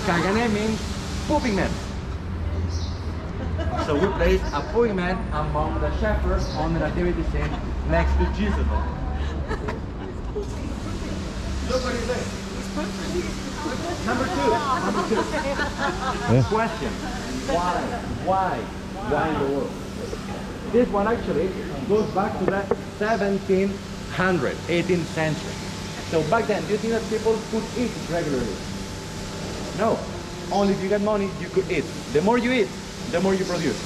Cagané means pooping man. So we placed a pooping man among the shepherds on the nativity scene next to Jesus. Look what he's doing. Number two. Yeah. Question. Why in the world? This one actually goes back to the 18th century. So back then, do you think that people could eat regularly? No. Only if you get money, you could eat. The more you eat, the more you produce.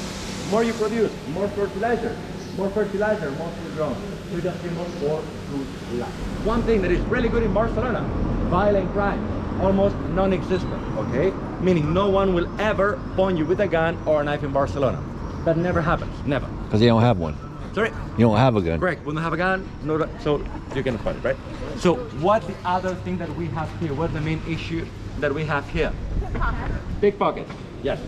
The more you produce, more fertilizer. More fertilizer, more food grown. So just simple for food life. One thing that is really good in Barcelona, violent crime, almost non-existent, okay? Meaning no one will ever point you with a gun or a knife in Barcelona. That never happens, never. Because you don't have one. Sorry? You don't have a gun. Correct, we don't have a gun, no, so you can fight it, right? So what's the other thing that we have here? What's the main issue that we have here? Pickpockets, yes,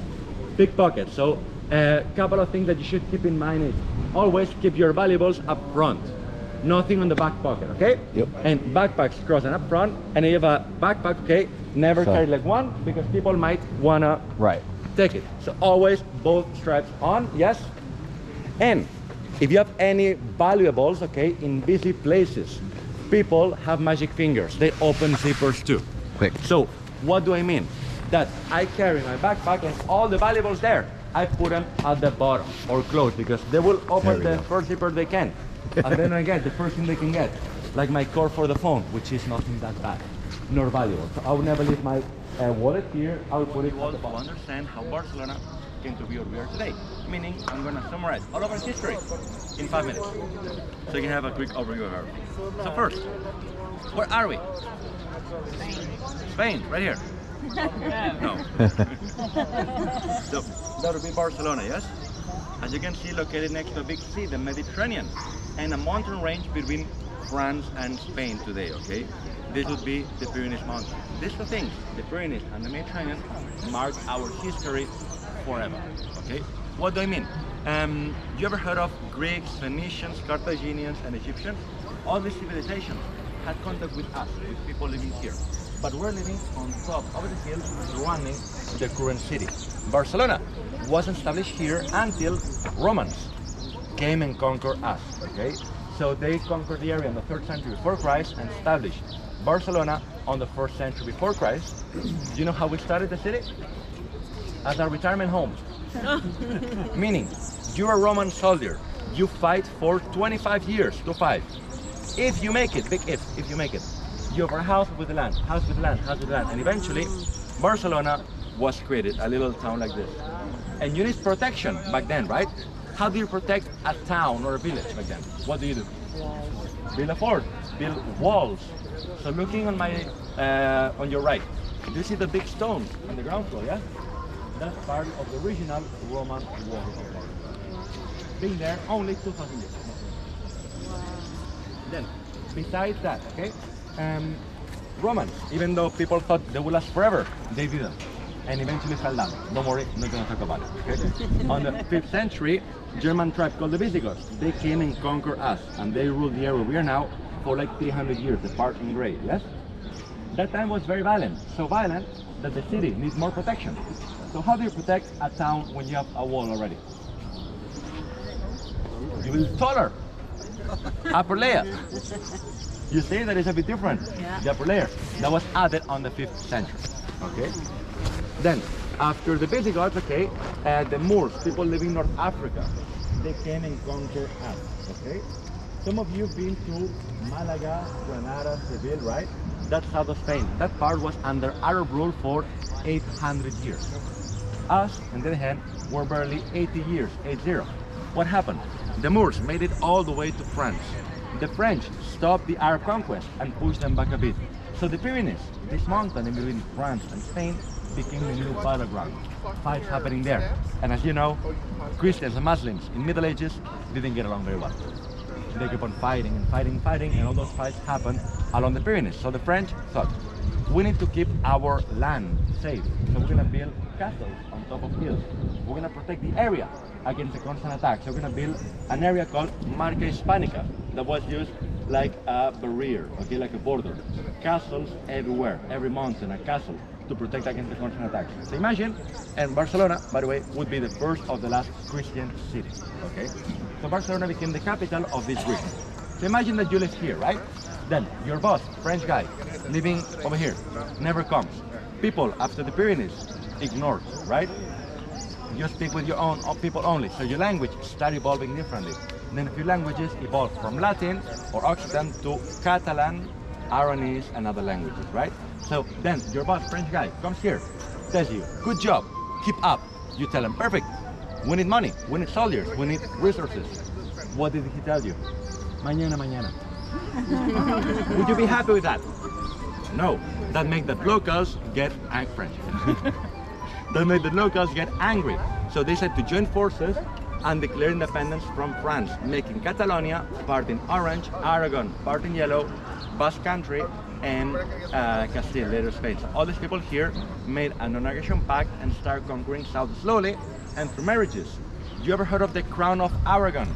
pickpockets. So a couple of things that you should keep in mind is always keep your valuables up front. Nothing on the back pocket, okay? Yep. And backpacks crossing up front, and if you have a backpack, okay, never So- carry like one because people might wanna Right. take it. So always both straps on, yes? And if you have any valuables, okay, in busy places, people have magic fingers. They open zippers too. Quick. So what do I mean? That I carry my backpack and all the valuables there, I put them at the bottom or close because they will open There we the go. first zipper they can. And then I get the first thing they can get, like my cord for the phone, which is nothing that bad, nor valuable. So I would never leave my wallet here. I will put it at the bottom. Understand how Barcelona came to be what we are today. Meaning, I'm going to summarize all of our history in 5 minutes, so you can have a quick overview of everything. So first, where are we? Spain, right here. No. So that would be Barcelona, yes? As you can see, located next to a big sea, the Mediterranean, and a mountain range between France and Spain today, okay? This would be the Pyrenees Mountains. These two things, the Pyrenees and the Mediterranean, mark our history forever, okay? What do I mean? You ever heard of Greeks, Phoenicians, Carthaginians, and Egyptians? All these civilizations had contact with us, with people living here. But we're living on top of the hill surrounding the current city. Barcelona wasn't established here until Romans came and conquered us, okay? So they conquered the area in the 3rd century before Christ and established Barcelona on the 1st century before Christ. Do you know how we started the city? As a retirement home. Meaning, you're a Roman soldier, you fight for 25 years to fight. If you make it, big if you make it, you have a house with the land, house with the land, house with the land, and eventually Barcelona was created, a little town like this. And you need protection back then, right? How do you protect a town or a village back then? What do you do? Build a fort, build walls. So looking on my on your right, do you see the big stone on the ground floor? Yeah, that's part of the original Roman wall. Being there only 2,000 years. Then, besides that, okay, Romans, even though people thought they would last forever, they didn't, and eventually fell down. Don't worry, I'm not going to talk about it. Okay? On the 5th century, German tribe called the Visigoths, they came and conquered us, and they ruled the area we are now for like 300 years, the part in gray, yes? That time was very violent, so violent that the city needs more protection. So how do you protect a town when you have a wall already? You build taller, upper layer. You see that is a bit different. Yeah. The upper layer that was added on the 5th century. Okay. Then after the Visigoths, okay, the Moors, people living in North Africa, they came and conquered us. Okay. Some of you have been to Malaga, Granada, Seville, right? That's south of Spain. That part was under Arab rule for 800 years. Us, on the other hand, were barely 80 years, 80. What happened? The Moors made it all the way to France. The French stopped the Arab conquest and pushed them back a bit. So the Pyrenees, this mountain in between France and Spain, became the new battleground. Fights happening there. And as you know, Christians and Muslims in Middle Ages didn't get along very well. They kept on fighting and fighting and fighting, and all those fights happened along the Pyrenees. So the French thought, we need to keep our land safe. So we're gonna build castles on top of hills. We're gonna protect the area against the constant attacks. So we're gonna build an area called Marca Hispanica that was used like a barrier, okay, like a border. Castles everywhere, every mountain, a castle. to protect against the constant attacks. So imagine, and Barcelona, by the way, would be the first of the last Christian cities. Okay, so Barcelona became the capital of this region. So imagine that you live here, right? Then your boss, French guy, living over here, never comes. People after the Pyrenees, ignored, right? You speak with your own people only, so your language start evolving differently. Then a few languages evolve from Latin or Occitan to Catalan, Aranese, and other languages, right? So then your boss, French guy, comes here, tells you, good job, keep up. You tell him, perfect, we need money, we need soldiers, we need resources. What did he tell you? Mañana, mañana. Would you be happy with that? No, that makes the locals get French. That made the locals get angry. So they said to join forces and declare independence from France, making Catalonia part in orange, Aragon part in yellow, Basque Country, and Castile, later Spain. So all these people here made a non-aggression pact and started conquering south slowly and through marriages. You ever heard of the Crown of Aragon?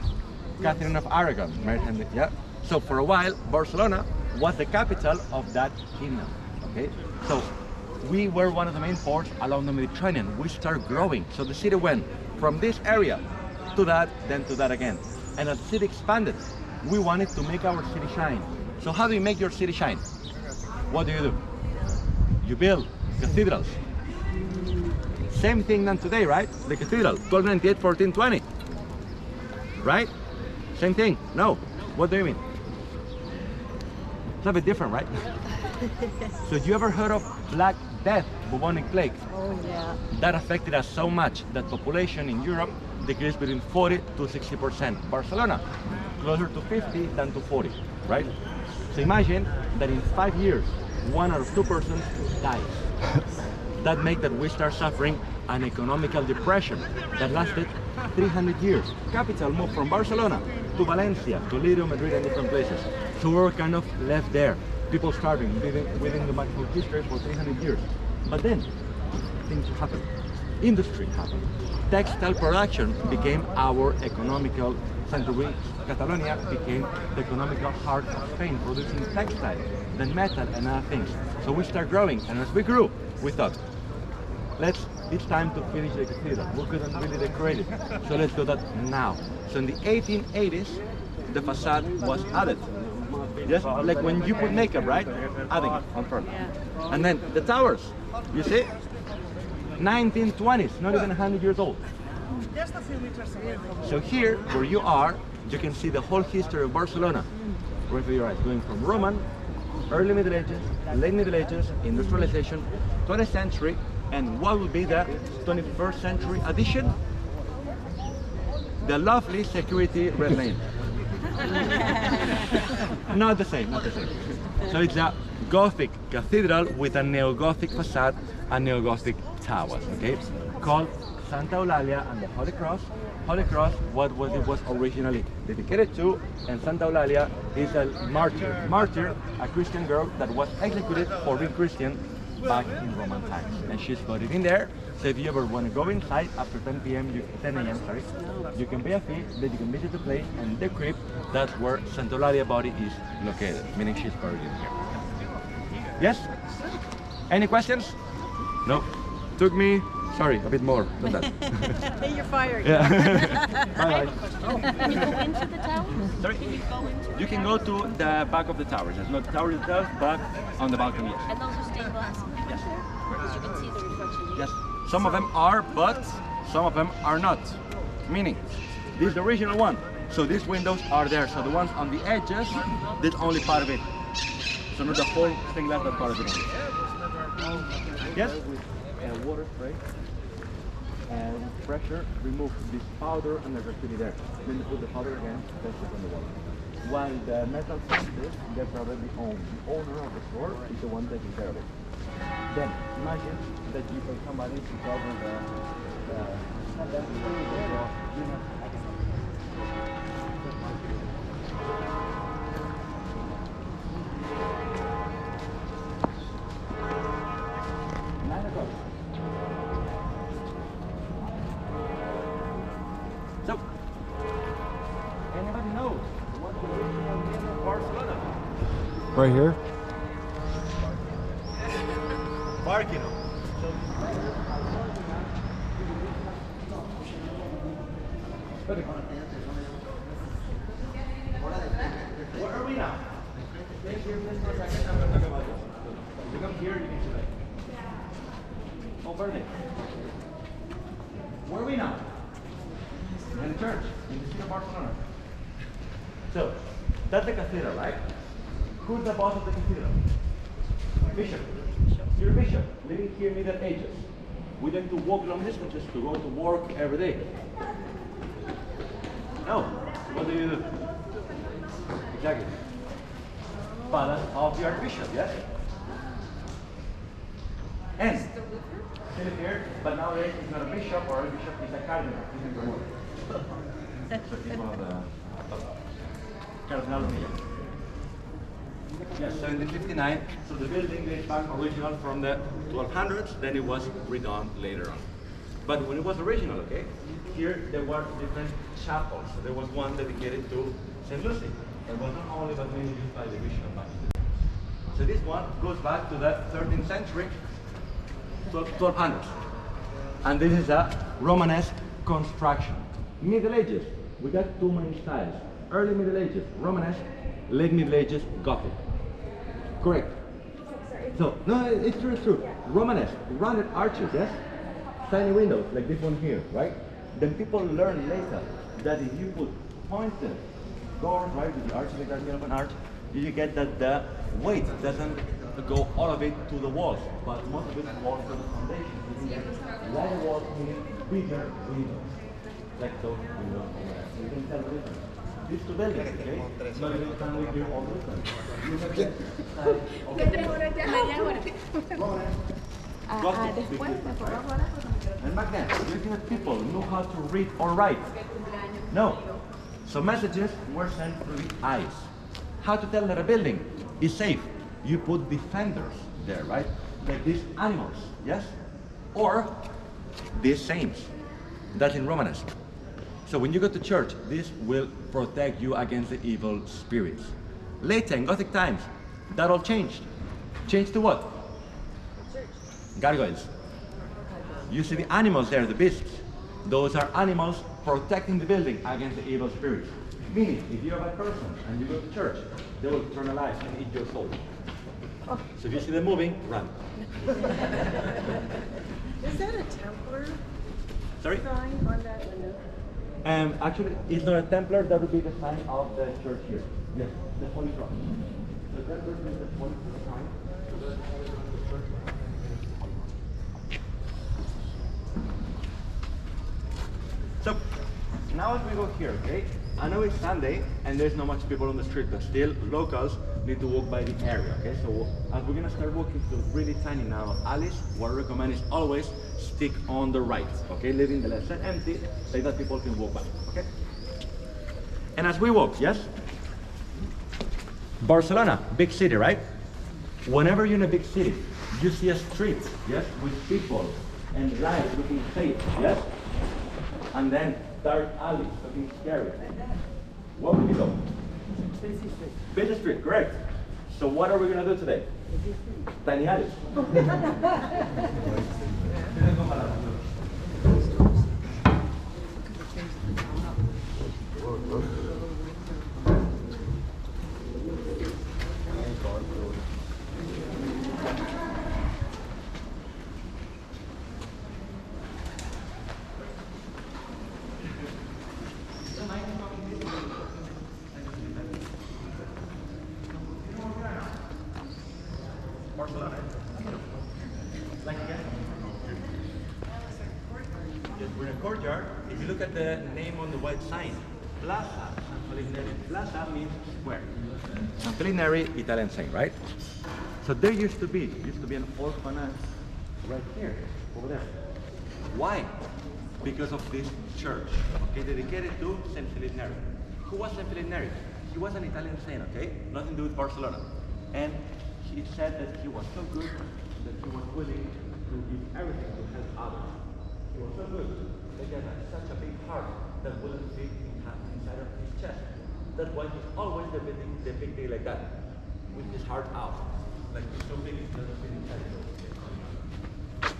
Catherine of Aragon, married him, yeah. So for a while, Barcelona was the capital of that kingdom. Okay, so we were one of the main ports along the Mediterranean. We started growing. So the city went from this area to that, then to that again. And as the city expanded, we wanted to make our city shine. So how do you make your city shine? What do? You build cathedrals. Same thing than today, right? The cathedral, 1298, 1420. Right? Same thing. No. What do you mean? It's a bit different, right? So you ever heard of Black Death, bubonic plague? Oh yeah. That affected us so much that population in Europe decreased between 40 to 60%. Barcelona, closer to 50 than to 40, right? So imagine that in 5 years, 1 out of 2 persons dies. That makes that we start suffering an economical depression that lasted 300 years. Capital moved from Barcelona to Valencia, Toledo, Madrid, and different places. So we were kind of left there. People starving within the macro history for 300 years. But then things happened. Industry happened. Textile production became our economical center. Catalonia became the economical heart of Spain, producing textile, then metal and other things. So we start growing, and as we grew, we thought, it's time to finish the cathedral. We couldn't really decorate it, so let's do that now. So in the 1880s, the facade was added. Just like when you put makeup, right? Adding it on front. Yeah. And then the towers, you see? 1920s, not even 100 years old. So here, where you are, you can see the whole history of Barcelona. Right for your eyes, going from Roman, early Middle Ages, late Middle Ages, industrialization, 20th century, and what will be the 21st century addition? The lovely security red lane. Not the same, not the same. So it's a Gothic cathedral with a neo-Gothic facade and neo-Gothic towers, okay? Called Santa Eulalia and the Holy Cross. Holy Cross, what it was originally dedicated to, and Santa Eulalia is a martyr. Martyr, a Christian girl that was executed for being Christian back in Roman times, and she's buried in there. So if you ever want to go inside after 10 p.m., 10 a.m. sorry, you can pay a fee, then you can visit the place, and the crypt, that's where Santa Eulalia body is located, meaning she's buried in here. Yes? Any questions? No. Took me, sorry, a bit more than that. You're fired. Yeah. Bye. Can you go into the tower? Sorry? Can you go into You can go to the back of the towers. There's not the tower itself, but on the balcony, yes. And those are stained glass? Yes. Because you can see the reflection. Yes. Some of them are, but some of them are not. Meaning, this is the original one. So these windows are there. So the ones on the edges, that's only part of it. So not the whole stained glass, but part of it only. Yes? Water spray and pressure remove this powder and the graffiti there. Then you put the powder again, test it on the wall. While the metal fences get already owned. The owner of the store is the one taking care of it. Then imagine that you pay somebody to cover So, anybody knows what the original name of Barcelona? Right here? Barquino. Where are we now? Stay here for a second. I'm going to talk about this. You come here, you can see that. Oh, perfect. Where are we now? In the church, in the city of Barcelona. So, that's the cathedral, right? Who's the boss of the cathedral? Bishop. You're a bishop, living here in the Middle Ages. We like to walk long distances to go to work every day. No. What do you do? Exactly. Father of the Archbishop, yes? And still here, but nowadays he's not a bishop or a bishop, he's a cardinal. He's in the world. So he's one of the cardinal. Yes, 1759. So the building dates back original from the 1200s, then it was redone later on. But when it was original, okay, here there were different chapels. So there was one dedicated to St. Lucy. That was not only but mainly used by the bishop back then. So this one goes back to the 13th century, 1200s. And this is a Romanesque construction. Middle Ages, we got two main styles. Early Middle Ages, Romanesque, late Middle Ages, Gothic. Correct. So, no, it's true, it's true. Romanesque, rounded arches, yes? Tiny windows, like this one here, right? Then people learn later that if you put pointed doors, right, with the arches like that, you have an arch, you get that the weight doesn't go all of it to the walls, but most of it falls to the foundation. Lighter walls mean bigger windows. Like those windows. You can tell the difference. These two buildings, okay? So you can live here all the time. You have the side of the and back then, do you think that people knew how to read or write? No. So messages were sent through the eyes. How to tell that a building is safe? You put defenders there, right? Like these animals, yes? Or these saints. That's in Romanesque. So when you go to church, this will protect you against the evil spirits. Later, in Gothic times, that all changed. Changed to what? Gargoyles. You see the animals there, the beasts. Those are animals protecting the building against the evil spirits. Meaning, if you're a bad person and you go to church, they will turn alive and eat your soul. Oh. So if you see them moving, run. Is that a Templar Sorry? sign on that window? Actually, it's not a Templar, that would be the sign of the church here. Yes, the Holy Cross. So that would be the Holy Cross sign. So that's the church. So, now as we go here, okay? I know it's Sunday and there's not much people on the street, but still locals need to walk by the area, okay? So as we're gonna start walking through really tiny narrow alleys, what I recommend is always stick on the right, okay? Leaving the left side empty, so that people can walk by, okay? And as we walk, yes? Barcelona, big city, right? Whenever you're in a big city, you see a street, yes? With people and lights looking safe, yes? And then dark alleys looking scary. What would you go? Busy Street. Busy street, correct. So what are we gonna do today? Tiny alleys. Barcelona. Like again. Yes, we're in a courtyard. If you look at the name on the white sign, Plaza San Feliz Neri. Plaza means square. San Feliz Neri, Italian saying, right? So there used to be an orphanage right here, over there. Why? Because of this church, okay, dedicated to San Feliz Neri. Who was San Feliz Neri? He was an Italian saint, okay? Nothing to do with Barcelona. And he said that he was so good that he was willing to give everything to help others. He was so good that he had such a big heart that wouldn't fit inside of his chest. That's why he's always depicted like that, with his heart out. Like he's so big it doesn't fit inside his chest.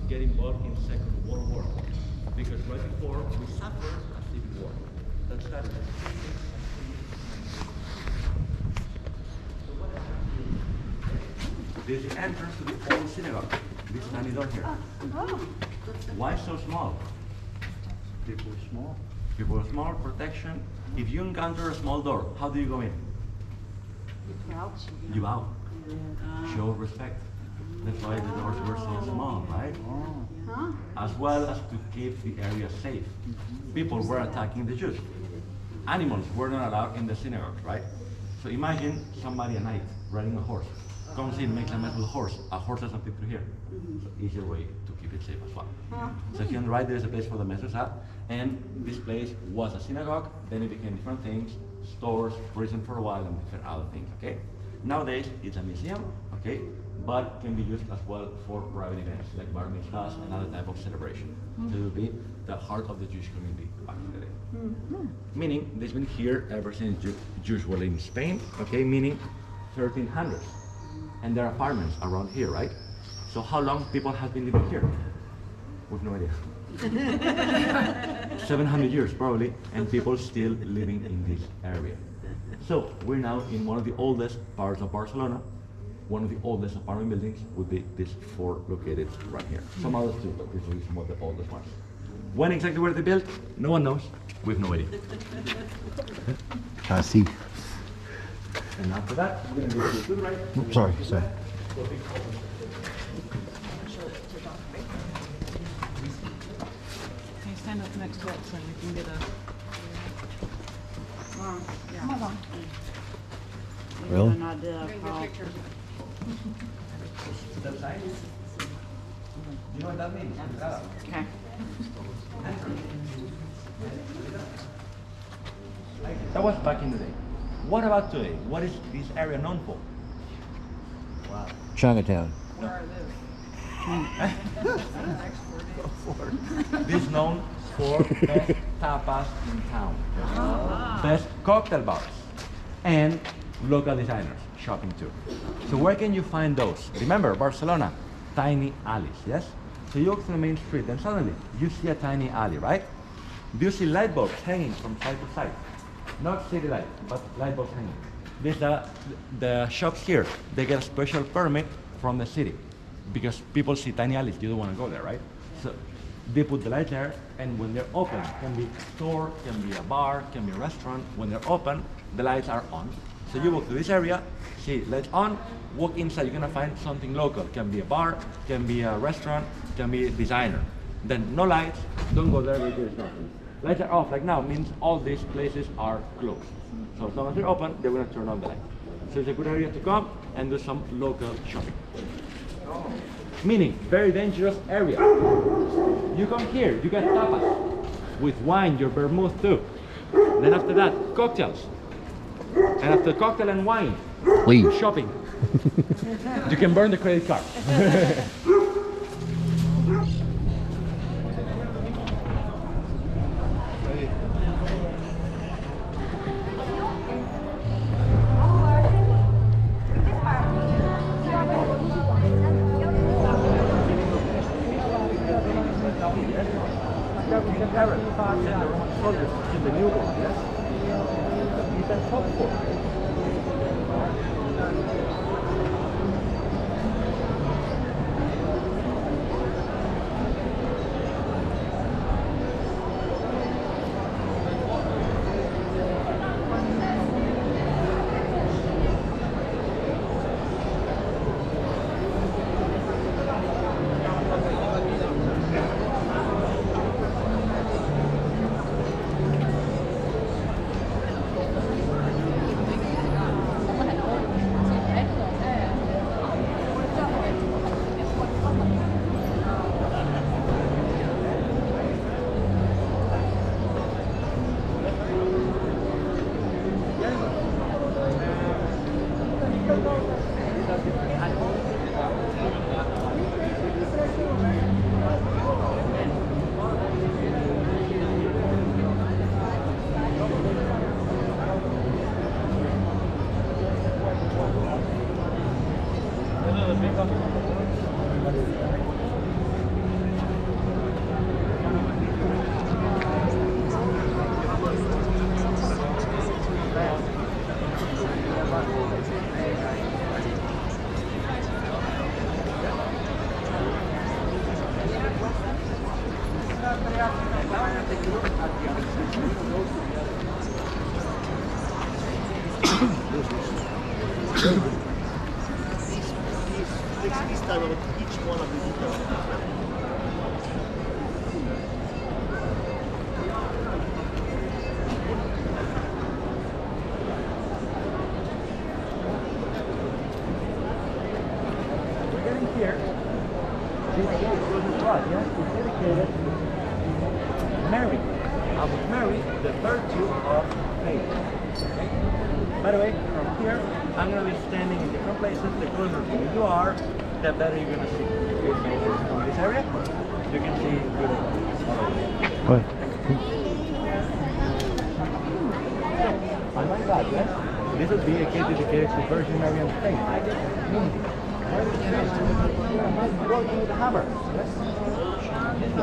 get involved in Second World War because right before we suffered a civil war. That started. This is the entrance to the old synagogue. This tiny door here. Why so small? People are small. People are small, protection. If you encounter a small door, how do you go in? You bow. Show respect. That's why the doors were so small, right? As well as to keep the area safe. People were attacking the Jews. Animals were not allowed in the synagogues, right? So imagine somebody at night riding a horse. Comes in, makes a mess with a horse. A horse doesn't fit through here. So easier way to keep it safe as well. So here on the right there's a place for the mezuzah. And this place was a synagogue, then it became different things, stores, prison for a while, and different other things, okay? Nowadays, it's a museum, okay? But can be used as well for private events, like bar mitzvahs and other type of celebration. So it will be the heart of the Jewish community back in the day. Meaning, this been here ever since Jews were in Spain, okay? Meaning 1300s. And there are apartments around here, right? So how long people have been living here? We have no idea. 700 years probably, and people still living in this area. So we're now in one of the oldest parts of Barcelona. One of the oldest apartment buildings would be this four located right here. Some others too, but these are some of the oldest ones. When exactly were they built? No one knows. We have no idea. I see. And after that, we're going to go to the right. Oops, sorry. Can you stand up next to it so we can get a... Really? An idea of how... That side? You know what that means? Okay. That was back in the day. What about today? What is this area known for? Chinatown. This is known for best tapas in town, best cocktail bars, and local designers shopping too. So where can you find those? Remember, Barcelona, tiny alleys, yes? So you walk through the main street and suddenly you see a tiny alley, right? Do you see light bulbs hanging from side to side? Not city lights, but light bulbs hanging. This the shops here, they get a special permit from the city because people see tiny alleys, you don't want to go there, right? So they put the light there, and when they're open, can be a store, can be a bar, can be a restaurant. When they're open, the lights are on. So you walk to this area, see lights on, walk inside, you're gonna find something local. Can be a bar, can be a restaurant, can be a designer. Then no lights, don't go there because there's nothing. Lights are off, like now, means all these places are closed. So as long as they're open, they're gonna turn on the light. So it's a good area to come and do some local shopping. Meaning, very dangerous area. You come here, you get tapas. With wine, your vermouth too. Then after that, cocktails. And after cocktail and wine, Leave. shopping. You can burn the credit card. In the new one, yes? He's a top four. This time of each one of the details. We're getting here. This was the plot, yes? It's dedicated to Mary. I was Mary, the virtue of faith. Okay? By the way, from here, I'm going to be standing in different places. The closer you are, the better you're going to see. Okay, so from this area, you can see beautiful. What? On my God, yes? This would be a case dedicated to Virgin Mary and faith. Where is the working with the hammer? Yes? It's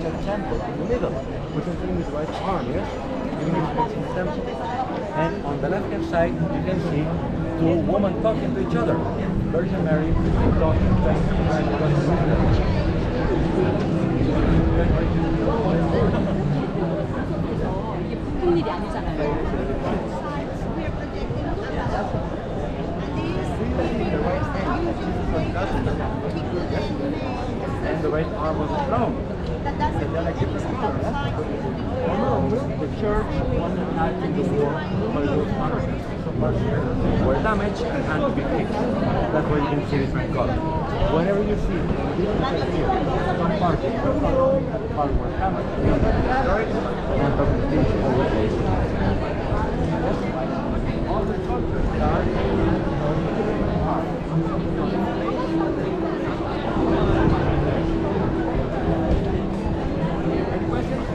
a temple in the middle, which is in his right arm, yes? Giving his the temple. And on the left hand side, you can see two women talking to each other. Virgin Mary talking to 보통 일이 아니잖아요. and the right arm was the throne. And then a different picture, yes? The church was attacked in the war by those monarchies. Some parts here were damaged and had to be fixed. That's why you can see different colors. Whenever you see some parts were damaged, destroyed, and the finish always. All the sculptures are any questions?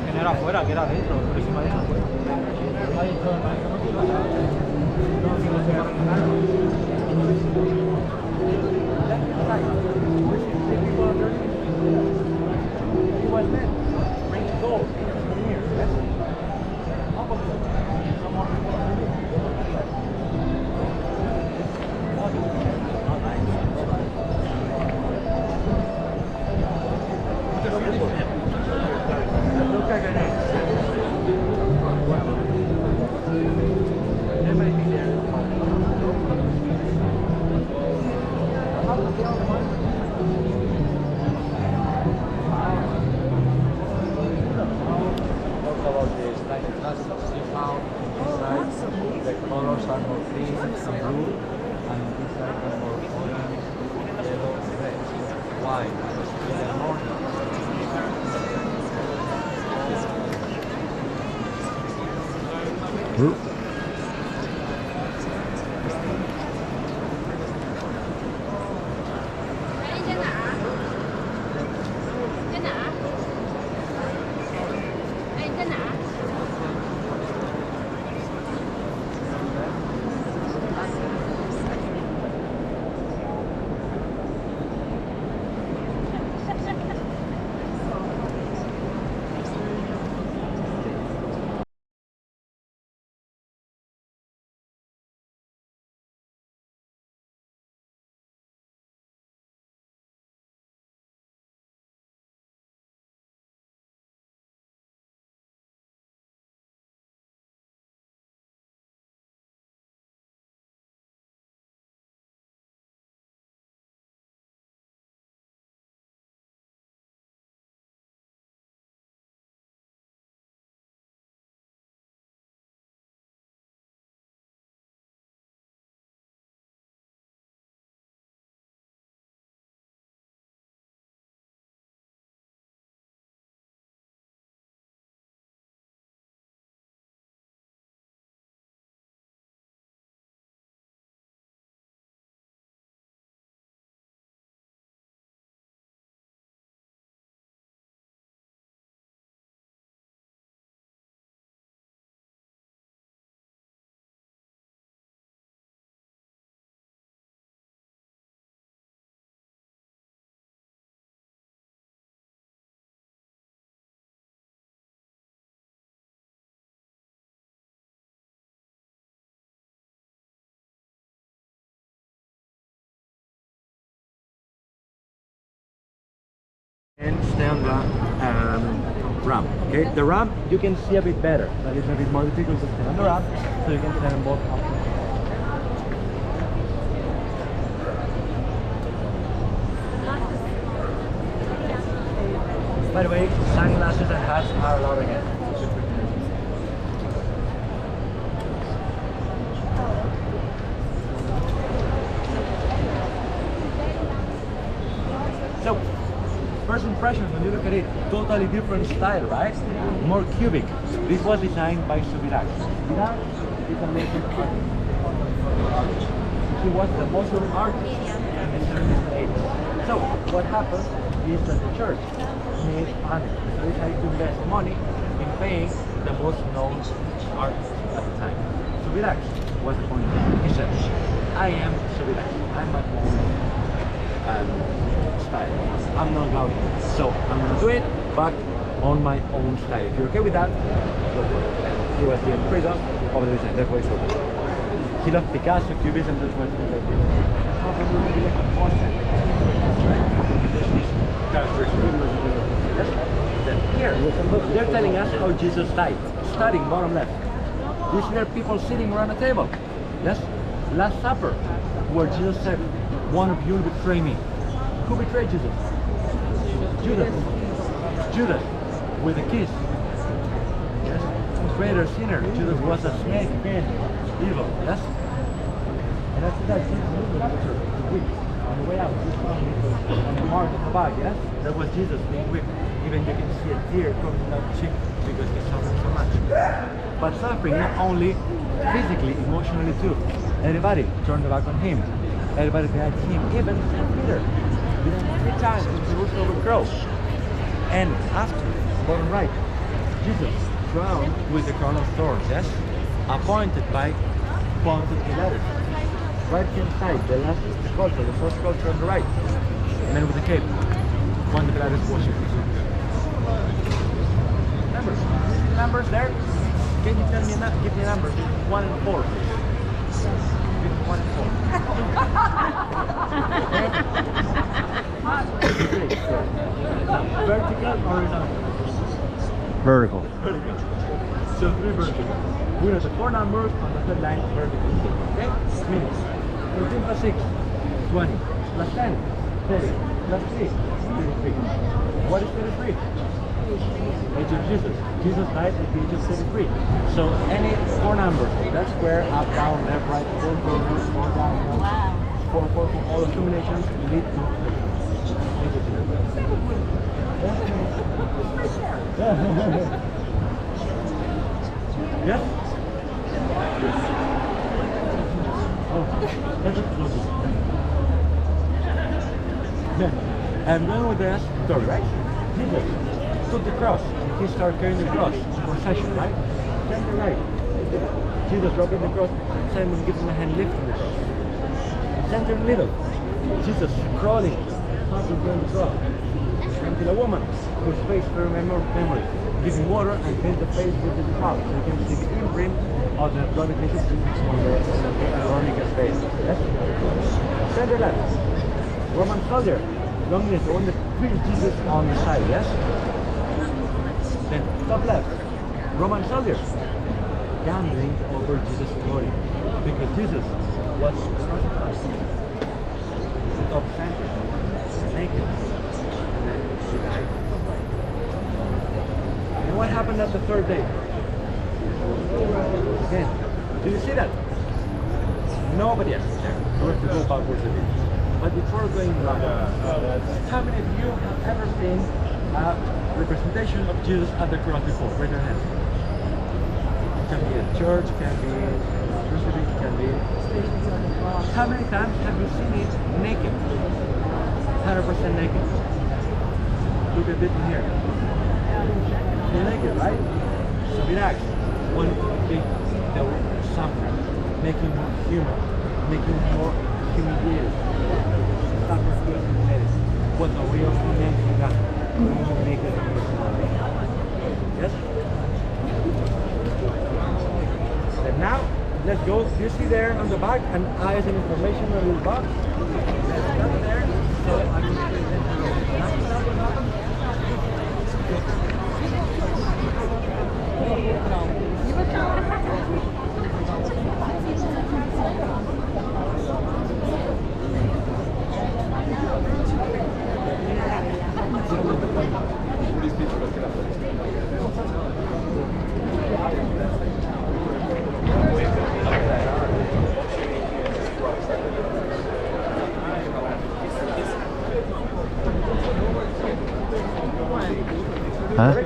Que no era afuera, que era dentro, encima de The colors are more green and blue, and this side are more orange, yellow, red, white. In the morning. Who? and stay on the ramp. Okay, the ramp you can see a bit better, but it's a bit more difficult to stay on the ramp, so you can stand on both options. By the way, sunglasses and hats are allowed again. So, first impressions when you look at it, totally different style, right? More cubic. This was designed by Subirats. Subirats is a legend artist. He was the most artist in the 70s and 80s. So, what happened is that the church made money. So they decided to invest money in paying the most known artists at the time. Subirats was the point. He said, I am Subirats. I'm my own style. I'm not allowed to. So I'm going to do it, but on my own style. If you're okay with that, go for it. He was the impressor of the design. That's why it's so good. He loved Picasso, Cubism, that's why it's good. How can we be like a concept? Yes? Then here, they're telling us how Jesus died. Starting bottom left. You see there people sitting around a table. Yes? Last Supper, where Jesus said, one of you will betray me. Who betrayed Jesus? Judas. Judas, with a kiss. Yes? Greater sinner. Judas was a snake again. Evil. Yes? And after that, Jesus moved the picture, the weak. On the way out, on the mark of the bag, yes? That was Jesus being whipped. Even you can see a tear coming down the cheek because he suffered so much. But suffering not only physically, emotionally too. Everybody turned their back on him. Everybody denied him. Even St. Peter denied 3 times in Jerusalem with cross. And after, bottom right, Jesus crowned with the crown of thorns, yes? Appointed by Pontius Pilatus. Right hand side, the last sculpture, the first sculpture on the right. And then with the cape, Pontius Pilatus was numbers. Numbers there? Can you tell me give me a number? 1 and 4. 1 and 4. Vertical or horizontal? Vertical. Vertical. So 3 vertical. We have the 4 numbers on the third line vertical. Okay? Means 13 plus 6, 20. Plus 10, 30. Plus 3, 33. What is 33? Age of Jesus. Jesus died at the age of 33. So any 4 numbers, that's square, up, down, left, right, 4 corners, 4 down, Wow. 4, all the combinations lead to age of Jesus. Yes? I'm going with the story, right? Jesus took the cross. He started carrying the cross. Procession, right? Center right. Jesus dropping the cross. Simon gives him a hand lifting the cross. Center middle. Jesus crawling, passing down the cross. Until a woman whose face for memory, giving water and paint the face with the towel. So you can see the imprint of the blood of Jesus on the Veronica's face. Yes? Center left. Roman soldier. Loneliness on the preach Jesus on the side, yes? Then top left. Roman soldiers. Gambling over Jesus' glory. Because Jesus was crucified. Top center. Naked. She died. And what happened at the 3rd day? Again, do you see that? Nobody else is there. We have to go backwards a bit. But before going backwards, how many of you have ever seen a representation of Jesus at the cross before? Raise your hand. It can be a church, it can be a crucifix, it can be... How many times have you seen it naked? 100% naked. Look at it in here. You're naked, right? So relax. One big suffering, making more human, making more humiliated. Suffering humiliated. What a real man in God. Naked. Yes? And now, let's go. You see there on the back an eyes and information on the box. Let's start there. So I will show you that. What happens? Huh?